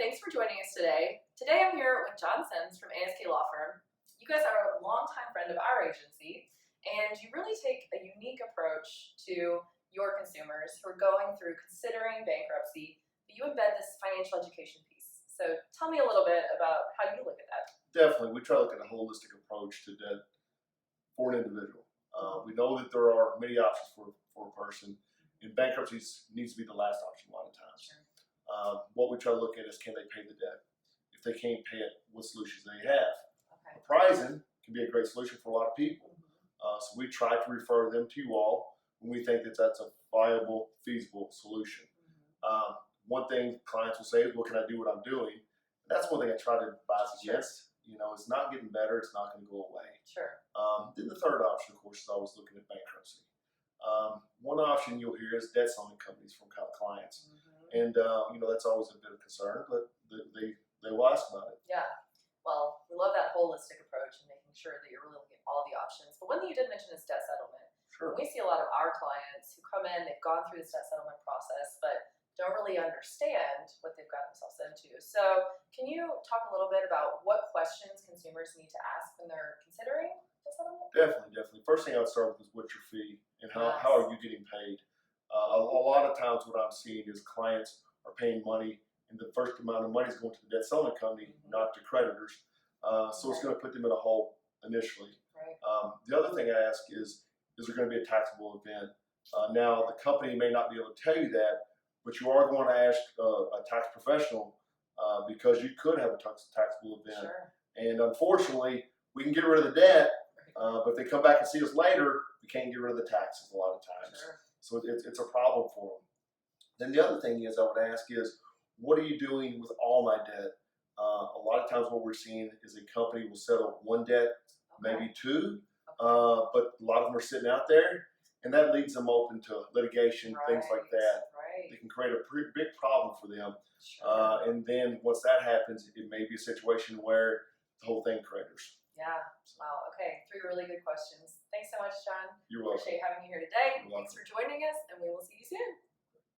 Thanks for joining us today. Today I'm here with John Sims from ASK Law Firm. You guys are a longtime friend of our agency, and you really take a unique approach to your consumers who are going through considering bankruptcy, but you embed this financial education piece. So tell me a little bit about how you look at that. Definitely, we try to look at a holistic approach to debt for an individual. We know that there are many options for a person, and bankruptcy needs to be the last option a lot of times. Sure. What we try to look at is, can they pay the debt? If they can't pay it, what solutions they have? Okay. Apprisen can be a great solution for a lot of people. So we try to refer them to you all when we think that that's a viable, feasible solution. One thing clients will say is, "What can I do what I'm doing?" And that's one thing I try to advise against. You know, it's not getting better. It's not going to go away. Sure. Then the third option, of course, is always looking at bankruptcy. One option you'll hear is debt selling companies from clients. And, you know, that's always a bit of concern, but they will ask about it. Yeah. Well, we love that holistic approach and making sure that you're really looking at all the options. But one thing you did mention is debt settlement. Sure. We see a lot of our clients who come in, they've gone through this debt settlement process, but don't really understand what they've got themselves into. So can you talk a little bit about what questions consumers need to ask when they're considering debt settlement? Definitely. First thing I would start with is, what's your fee and how are you getting paid? A lot of times what I'm seeing is clients are paying money, and the first amount of money is going to the debt settlement company, not to creditors. So it's going to put them in a hole initially. Right. The other thing I ask is there going to be a taxable event? Now, the company may not be able to tell you that, but you are going to ask a tax professional because you could have a taxable event. Sure. And unfortunately, we can get rid of the debt, but if they come back and see us later, we can't get rid of the taxes a lot of times. Sure. So it's a problem for them. Then the other thing is I would ask is, what are you doing with all my debt? A lot of times what we're seeing is a company will settle one debt, maybe two, but a lot of them are sitting out there, and that leads them open to litigation, things like that. Right. It can create a pretty big problem for them. Sure. And then once that happens, it may be a situation where the whole thing craters. Yeah. Wow. Okay. 3 really good questions. Thanks so much, John. You're welcome. Appreciate having you here today. You're welcome. Thanks for joining us, and we will see you soon.